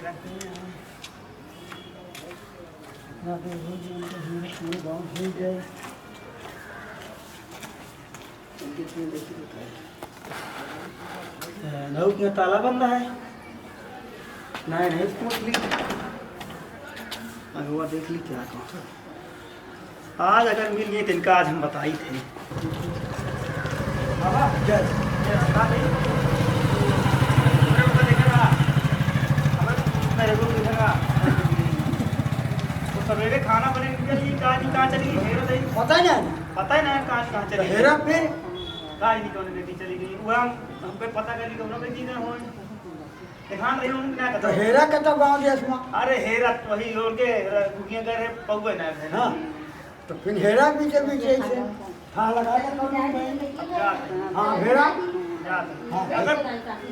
नौ क्यों ताला बंद है? नहीं नहीं पूछ ली, अगवा देख ली क्या कहूँ। आज अगर मिल गई तो इनका आज हम बताई थे। सवेरे खाना बने कहाँ चली गई? पता ही नहीं, पता ही नहीं कहाँ चली गई। हेरा फिर गाड़ी निकलने देती चली गई। वो हमको पता कर ली बेटी ना हो ध्यान रही हूँ क्या तो कहता हेरा के तो गाँव देश में। अरे हेरा वही लोग के गुड़िया कर पौवे ना है हाँ, तो फिर हेरा भी के बीच से हाँ लगा ले कौन में। हाँ हेरा हाँ अगर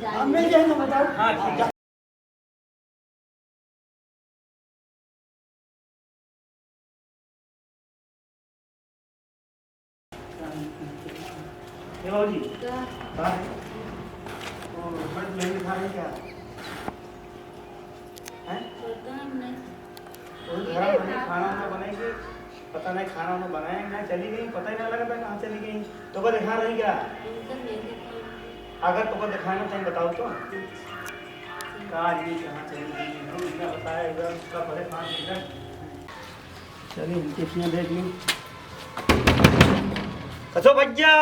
हम मिल जाए ना बताओ। हाँ ठीक है। जी हाँ बड़े खा रहे क्या हैं? खाना वाना बनेगी पता नहीं, खाना वाना बनाएंगे ना, चली गई पता ही नहीं लगा था कहाँ चली गई। तो को दिखा रही क्या? अगर तो को दिखाना चाहिए बताओ तो कहाँ जी कहाँ चली गई क्या बताया इधर उसका परेशान इधर। चलिए टिफिन देख ली। कचो भैया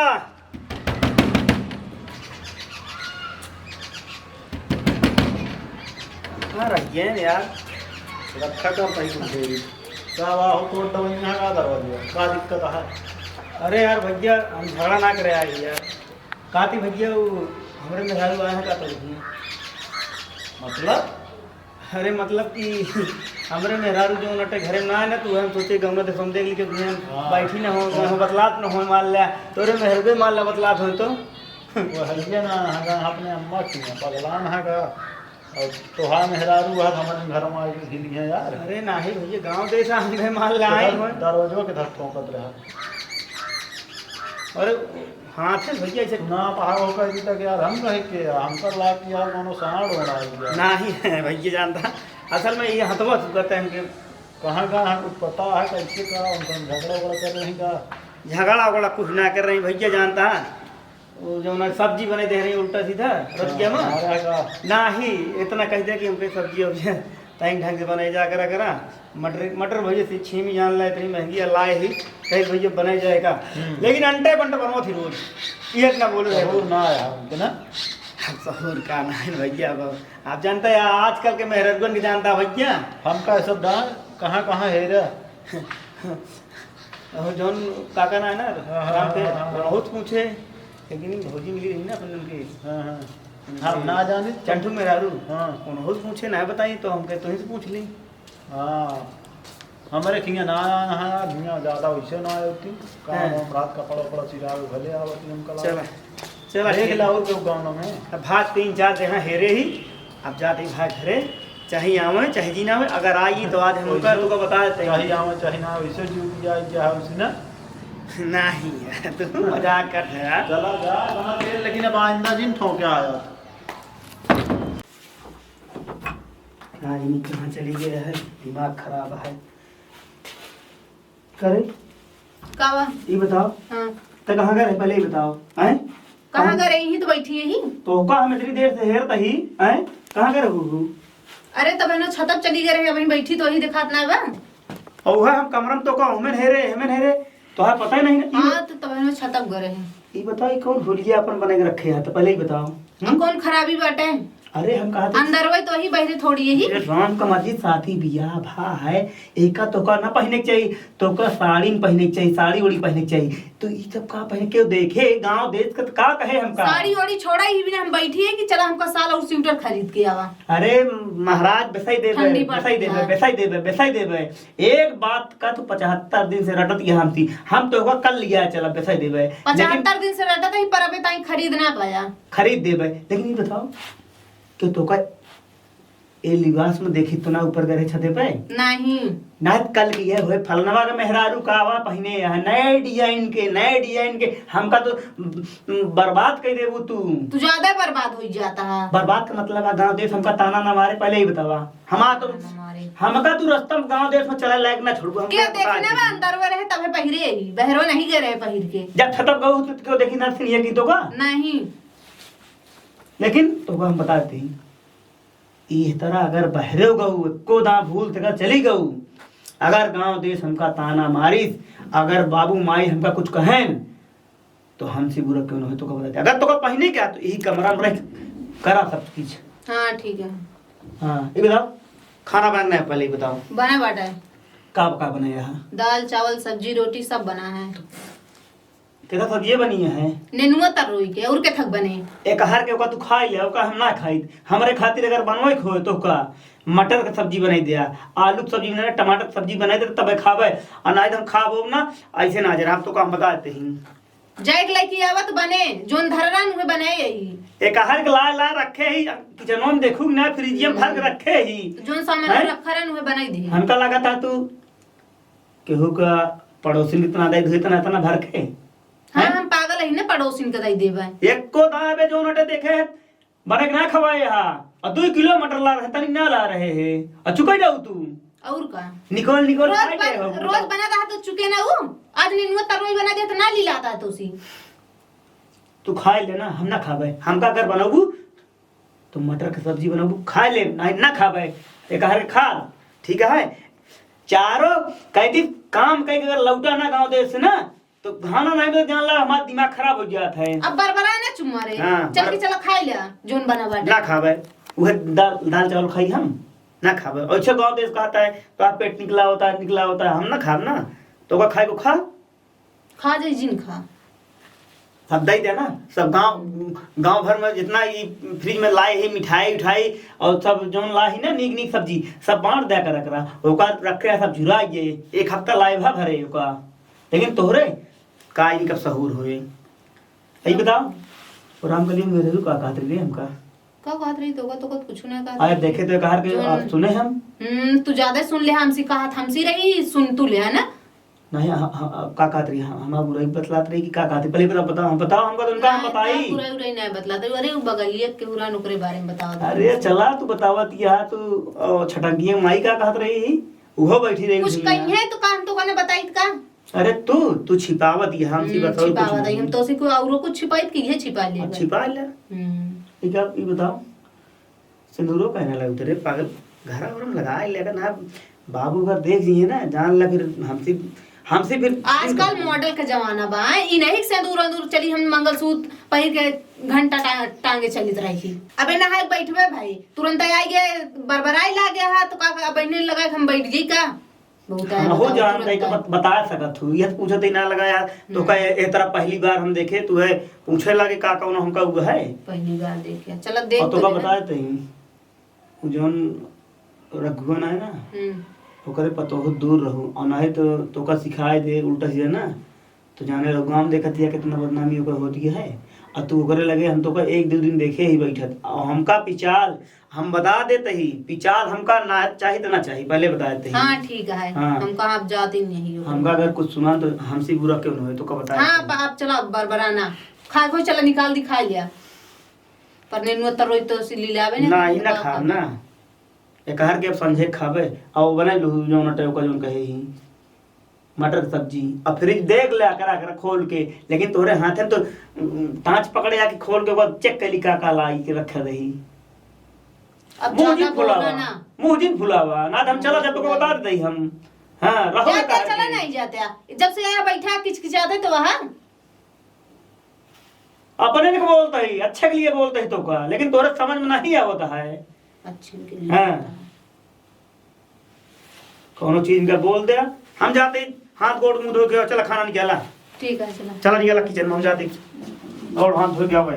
रखिए यार रखा तो पैसे क्या वाह तो यहाँ का दरवाजा क्या दिक्कत है? अरे यार भैया हम झगड़ा ना करे आए यार। काती भैया वो हमारे मेहरारू आए हैं का तो मतलब अरे मतलब कि हमारे मेहरारू जो नटे घरे में ना है ना तो हम सोचे गमला तो हम देख ली कि बैठी ना हो बतलात ना हो मान लिया तो रे मेहरबे मान लिया बतलात हो तो वो हल्के ना अपने अम्मा की पगलान है का और तोहार मेहरारू है हमारे घर में आई हिली है यार। अरे नहीं भैया गांव देश हमने मान लिया आए हो दरवाजों के धक्कों कत रहा अरे हाथ से भैया ऐसे ना पहाड़ होकर अभी तक यार हम कहे के हम कर ला कि यार मानो साड़ हो रहा है नहीं है भैया जानता असल में ये हथवा कहते हैं कि कहाँ कहाँ कुछ पता है कैसे का उनका झगड़ा वगड़ा कर रही का झगड़ा वगड़ा कुछ ना कर रही भैया जानता है वो जो ना सब्जी बने दे रही उल्टा सीधा रतिया में ना ही इतना कह दे कि हमको सब्जी वब्जी टाइम ढंग से बने जा करा मटर मटर भैया से छीमी जान ला इतनी महंगी लाए ही कहीं भैया बने जाएगा लेकिन अंटे बंटे बनवा थी रोज ये ना बोलो सहूर ना आया ना सहूर का ना है भैया आप जानते हैं आजकल के मेहरगन की जानता भैया हम का सब दान कहाँ कहाँ है रे जौन काका ना है ना राम पे बहुत पूछे लेकिन भौजी मिली रही ना अपन उनकी हम ना जाने चंठू मेहरारू हाँ उन्होंने पूछे ना बताइए तो हम कहते ही से पूछ ली। हाँ हमारे खिया ना नहा दुनिया ज़्यादा वैसे ना होती काम रात कपड़ा वपड़ा सिरा भले आवती हम कला चला चला देख लाओ क्यों गाँव में अब भाग 3-4 जगह हेरे ही अब जाते ही भाग घरे चाहे आवे चाहे जी ना आवे अगर आई तो आज हम तुमको बता देते हैं चाहे आवे चाहे ना वैसे ड्यूटी जाए क्या है उसी ना नहीं यार तू मजाक कर रहा है। चला जा बना दे लेकिन अब आइंदा जिन ठोके आया राजनी कहाँ चली गई है दिमाग खराब है करे कावा ये बताओ हाँ तो कहाँ गए पहले ही बताओ हैं कहाँ गए यही तो बैठी यही तो का हम इतनी देर से हेरता ही हैं कहाँ गए रहू अरे तब है ना छतप चली गए रहे अपनी बैठी तो ही दिखात ना बा और हम कमरम तो का हमें हेरे तो है पता ही नहीं ना हाँ तो तब है ना छतप गए रहे ये बताओ ये कौन भुलिया अपन बने के रखे हैं तो पहले ही बताओ कौन खराबी बाटे अरे हम कहा थे अंदर वही तो ही बहरे थोड़ी यही ये राम का मस्जिद साथी बियाह भा है एका तो का ना पहने के चाहिए तो का साड़ी में पहने के चाहिए साड़ी ओड़ी पहने के चाहिए तो ये सब का पहने के देखे गांव देश का का कहे हमका साड़ी ओड़ी छोड़ा ही भी ना हम बैठी है कि चला हमका साल और स्वेटर खरीद के आवा अरे महाराज बेसाई देवे एक बात का तो 75 दिन से रटत यहाँ हम तो कल लिया चला बेसाई देवे 75 दिन से रहता था ही पर अबे ताई खरीद ना पाया खरीद देवे लेकिन ये बताओ कि तो का ए लिबास में देखी तो ना ऊपर गए छते पे नहीं ना कल की है होए फलनवा का मेहरारू कावा पहने है नए डिजाइन के हमका तो बर्बाद कर देबू तू। तू ज्यादा बर्बाद हो जाता है। बर्बाद का मतलब है गांव देश हमका ताना ना मारे पहले ही बतावा। हमा तो हमारे हमका तू रास्ता में गांव देश में चला लायक ना छोड़बू। क्या देखने में अंदर में रहे तबे पहिरे ही बहरो नहीं गए रहे पहिर के। जब छतप गऊ तो क्यों देखी ना ये की तो का नहीं लेकिन तो हम बताते ही इस तरह अगर बहरे गऊ को दा भूल तक चली गऊ अगर गांव देश हमका ताना मारिस अगर बाबू माई हमका कुछ कहें तो हमसे बुरा क्यों न हो तो का बताते। अगर तो का पहने क्या तो यही कमरा में रह करा सब चीज। हाँ ठीक है। हाँ ये बताओ खाना बनाना है पहले ही बताओ। बना बाटा है का बनाया है? दाल चावल सब्जी रोटी सब बना है। केदा सब्जी बनी है नेनुआ तरोई के और के थक बने एक हर के ओका तू खाई ले ओका हम ना खाई हमरे खातिर अगर बनवाई खो तो का मटर का सब्जी बनाई दिया आलू की सब्जी बनाई टमाटर की सब्जी बनाई दे तबे खावे और ना हम खाबो ना ऐसे ना जरा आप तो काम बताते ही जाइक लड़की आवत बने जोन धररा नुहे बनाए यही एक हर के ला रखे ही किचन में देखू ना फ्रिजियम भर के रखे ही जोन सामान रखा रहे नुहे बनाई दे। हमका लगा था तू केहू का पड़ोसी इतना दे इतना इतना भर के। हाँ हम पागल है ना पड़ोसिन के दई देबे एक को दाबे जो नटे देखे बने ना खवाए हा और 2 किलो मटर ला रहे तनी ना ला रहे है और चुका जाऊ तू और का निकोल रोज बना रहा तो चुके ना वो आज नेनुआ तरोई बना दे तो ना ली लाता तो सी तू खाए ले ना हम ना खाबे हमका अगर बनाबू तो मटर की सब्जी बनाबू खाए ले ना खाबे एक हर खा ठीक है। चारों कहती काम कहीं अगर लौटा ना गांव देश से ना तो खाना नहीं मिले जान ला हमारा दिमाग खराब हो जाता है। अब बरबरा ना चुम्मारे हाँ, चल के चलो खाई ले जोन बना बाटे ना खाबे वह दाल चावल खाई हम ना खाबे। अच्छा गांव देश कहता है तो आप पेट निकला होता है हम ना खाब ना तो का खाए को खा जाए जिन खा सब दे दे ना सब गांव भर में जितना ये फ्रिज में लाए है मिठाई और सब जोन ला है ना नीक सब्जी सब बांट दे कर रख रहा ओका रखे सब झुराइए एक हफ्ता लाए भा भरे ओका लेकिन तोहरे का इनका सहूर होए यही बताओ और हम कलियो मेरे का कहत रही हमका का कहत रही तो कुछ ना कहा आए देखे तो कहर के आप सुने हम तू ज्यादा सुन ले हमसे कहा हमसी रही सुन तू ले है ना नहीं का कहत रही हमारा बुराई बतलात रही कि का कहत पहले बताओ हम हमका तो उनका हम बताई बुराई उराई नहीं बतलाते अरे बगलिए के पूरा नुकरे बारे में बताओ। अरे चला तू बतावत या तू छटंगी माई का कहत रही वो बैठी रही कुछ कहीं है तो काम तो कने बताई का अरे तू छिपावत ही हमसी बताओ छिपावत है हम तो से कोई औरो कुछ छिपाइत की है छिपा ले छिपा ले ठीक है ये बताओ सिंदूरो कहने लगे तेरे पागल घर और में लगा लेगा ना बाबू घर देख लिए ना जान ला फिर हमसे फिर आजकल मॉडल का जमाना बा ई नहीं सिंदूर अंदूर चली हम मंगलसूत्र पहिर के घंटा टांगे चलित रही अबे नहाए बैठबे भाई तुरंत आई गए बरबराई ला गया है तो का बैठने लगा हम बैठ गई का बहुत है हो जान नहीं तो बता सकत हूं ये पूछत ही ना लगाया तो का ए तरह पहली बार हम देखे तू है पूछे लगे का कौन हमका हुआ है पहली बार देखे चल देख तो का बता देते ही जोन रघुवन है ना ओकरे पर तो दूर रहूं और नहीं तो का सिखाए दे उल्टा सीधा ना तो जाने रहो गांव देखत है कितना बदनामी ओकर होती है और तू ओकरे लगे हम तो का 1-2 दिन देखे ही बैठत और हमका पिचाल हम बता देते ही पिचाल हमका ना चाहिए तो ना चाहिए पहले बता देते ही। हां ठीक है हाँ। हम कहां जाते नहीं हो हमका अगर कुछ सुना तो हमसे बुरा क्यों न हो तो का बता। हां आप चलो बरबराना खा को चलो निकाल दिखा लिया पर नेनुआ तरोई तो सिली लावे ना ही ना खा ना एक हर के समझे खाबे और बने लू जो नटे का जोन कहे ही मटर की सब्जी और फ्रिज देख ले करा खोल के लेकिन तोरे हाथे में तो पांच पकड़े आके खोल के बाद चेक कली का लाई के रख रही अब ज्यादा बोलना ना मुंह दिन फुलावा ना हम चला जब तो बता दे हम हां रहो जाते चला नहीं जाते जब से आया बैठा किचकिचाते तो वहां अपने ने बोलता ही अच्छे के लिए बोलते ही तो का लेकिन तोरे समझ में नहीं आवता है अच्छे के लिए हां कोनो चीज का बोल दे हम जाते हाथ गोड़ मुंह धो के चला खाना निकाला ठीक है चला चला निकाला किचन में हम जाते और हाथ धो के आवे।